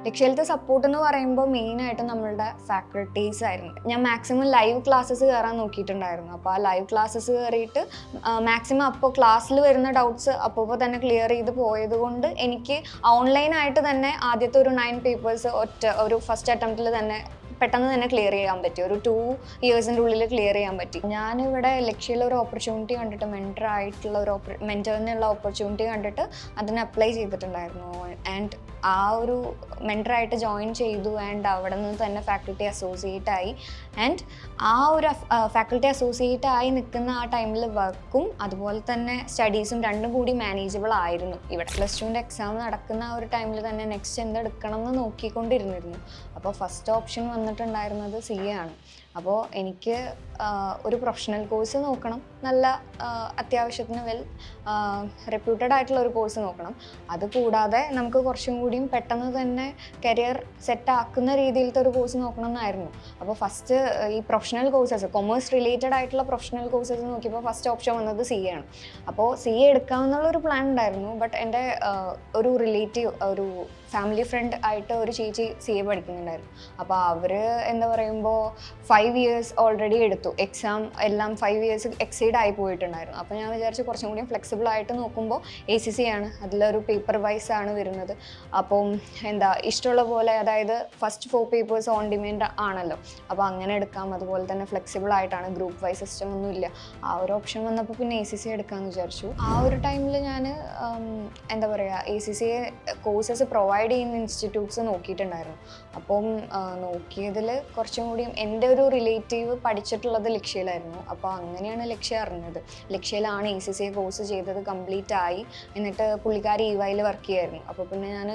ലക്ഷ്യയിലത്തെ support എന്ന് പറയുമ്പോൾ മെയിനായിട്ട് നമ്മളുടെ ഫാക്കൾട്ടീസ് ആയിരുന്നു. ഞാൻ മാക്സിമം ലൈവ് ക്ലാസ്സസ് കയറാൻ നോക്കിയിട്ടുണ്ടായിരുന്നു. അപ്പോൾ ആ ലൈവ് ക്ലാസ്സസ് കയറിയിട്ട് മാക്സിമം അപ്പോൾ ക്ലാസ്സിൽ വരുന്ന ഡൗട്ട്സ് അപ്പോൾ തന്നെ ക്ലിയർ ചെയ്ത് പോയത് കൊണ്ട് എനിക്ക് ഓൺലൈനായിട്ട് തന്നെ ആദ്യത്തെ ഒരു 9 പേപ്പേഴ്സ് ഒരു ഫസ്റ്റ് അറ്റംപ്റ്റിൽ തന്നെ പെട്ടെന്ന് തന്നെ ക്ലിയർ ചെയ്യാൻ പറ്റി. ഒരു 2 ഇയേഴ്സിൻ്റെ ഉള്ളിൽ ക്ലിയർ ചെയ്യാൻ പറ്റി. ഞാനിവിടെ ലക്ഷ്യയിലൊരു ഓപ്പർച്യൂണിറ്റി കണ്ടിട്ട് മെൻറ്ററിനുള്ള ഓപ്പർച്യൂണിറ്റി കണ്ടിട്ട് അതിന് അപ്ലൈ ചെയ്തിട്ടുണ്ടായിരുന്നു. ആൻഡ് ആ ഒരു മെൻറ്ററായിട്ട് ജോയിൻ ചെയ്തു. ആൻഡ് അവിടെ നിന്ന് തന്നെ ഫാക്കൽറ്റി അസോസിയേറ്റ് ആയി. ആൻഡ് ആ ഒരു ഫാക്കൽറ്റി അസോസിയേറ്റ് ആയി നിൽക്കുന്ന ആ ടൈമിൽ വർക്കും അതുപോലെ തന്നെ സ്റ്റഡീസും രണ്ടും കൂടി മാനേജബിൾ ആയിരുന്നു. ഇവിടെ +2 എക്സാം നടക്കുന്ന ആ ഒരു ടൈമിൽ തന്നെ നെക്സ്റ്റ് എന്തെടുക്കണം എന്ന് നോക്കിക്കൊണ്ടിരുന്നിരുന്നു. അപ്പോൾ ഫസ്റ്റ് ഓപ്ഷൻ വന്നിട്ടുണ്ടായിരുന്നത് CA ആണ്. അപ്പോൾ എനിക്ക് ഒരു പ്രൊഫഷണൽ കോഴ്സ് നോക്കണം, നല്ല അത്യാവശ്യത്തിന് റെപ്യൂട്ടഡ് ആയിട്ടുള്ള ഒരു കോഴ്സ് നോക്കണം. അതുകൂടാതെ നമുക്ക് കുറച്ചും കൂടിയും പെട്ടെന്ന് തന്നെ കരിയർ സെറ്റ് ആക്കുന്ന രീതിയിലത്തെ ഒരു കോഴ്സ് നോക്കണം എന്നായിരുന്നു. അപ്പോൾ ഫസ്റ്റ് ഈ പ്രൊഫഷണൽ കോഴ്സസ്, കൊമേഴ്സ് റിലേറ്റഡ് ആയിട്ടുള്ള പ്രൊഫഷണൽ കോഴ്സസ് നോക്കിയപ്പോൾ ഫസ്റ്റ് ഓപ്ഷൻ വന്നത് CA ആണ്. അപ്പോൾ CA എടുക്കാമെന്നുള്ളൊരു പ്ലാൻ ഉണ്ടായിരുന്നു. ബട്ട് എൻ്റെ ഒരു റിലേറ്റീവ്, ഒരു ഫാമിലി ഫ്രണ്ട് ആയിട്ട് ഒരു ചേച്ചി CA പഠിക്കുന്നുണ്ടായിരുന്നു. അപ്പോൾ അവർ എന്താ പറയുമ്പോൾ 5 ഇയേഴ്സ് ഓൾറെഡി എടുത്തു. എക്സാം എല്ലാം 5 ഇയേഴ്സ് എക്സീഡ് ആയി പോയിട്ടുണ്ടായിരുന്നു. അപ്പോൾ ഞാൻ വിചാരിച്ചു കുറച്ചും കൂടി ഫ്ലെക്സിബിൾ ആയിട്ട് നോക്കുമ്പോൾ ACCA ആണ്, അതിലൊരു പേപ്പർ വൈസ് ആണ് വരുന്നത്. അപ്പം ഇഷ്ടമുള്ള പോലെ, അതായത് ഫസ്റ്റ് 4 പേപ്പേഴ്സ് ഓൺ ഡിമാൻഡ് ആണല്ലോ, അപ്പോൾ അങ്ങനെ എടുക്കാം. അതുപോലെ തന്നെ ഫ്ലെക്സിബിൾ ആയിട്ടാണ്, ഗ്രൂപ്പ് വൈസ് സിസ്റ്റം ഒന്നുമില്ല. ആ ഒരു ഓപ്ഷൻ വന്നപ്പോൾ പിന്നെ ACCA എടുക്കാമെന്ന് വിചാരിച്ചു. ആ ഒരു ടൈമിൽ ഞാൻ ACCA കോഴ്സസ് പ്രൊവൈഡ് ചെയ്യുന്ന ഇൻസ്റ്റിറ്റ്യൂട്ട്സ് നോക്കിയിട്ടുണ്ടായിരുന്നു. അപ്പം നോക്കിയതിൽ കുറച്ചും കൂടിയും എൻ്റെ ഒരു റിലേറ്റീവ് പഠിച്ചിട്ടുള്ളത് ലക്ഷ്യയിലായിരുന്നു. അപ്പോൾ അങ്ങനെയാണ് ലക്ഷ്യ അറിഞ്ഞത്. ലക്ഷ്യയിലാണ് ACCA കോഴ്സ് ചെയ്തത്, കംപ്ലീറ്റ് ആയി. എന്നിട്ട് പുള്ളിക്കാരി EYയിൽ വർക്ക് ചെയ്യായിരുന്നു. അപ്പോൾ പിന്നെ ഞാൻ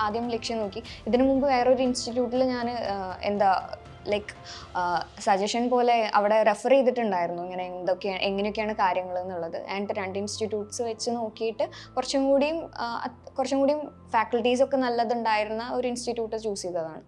ആദ്യം ലക്ഷ്യം നോക്കി. ഇതിനു മുമ്പ് വേറൊരു ഇൻസ്റ്റിറ്റ്യൂട്ടിൽ ഞാൻ സജഷൻ പോലെ അവിടെ റെഫർ ചെയ്തിട്ടുണ്ടായിരുന്നു, ഇങ്ങനെ എങ്ങനെയൊക്കെയാണ് കാര്യങ്ങൾ എന്നുള്ളത്. ആൻഡ് 2 ഇൻസ്റ്റിറ്റ്യൂട്ട്സ് വെച്ച് നോക്കിയിട്ട് കുറച്ചും കൂടിയും ഫാക്കൽറ്റീസൊക്കെ നല്ലതുണ്ടായിരുന്ന ഒരു ഇൻസ്റ്റിറ്റ്യൂട്ട് ചൂസ് ചെയ്തതാണ്.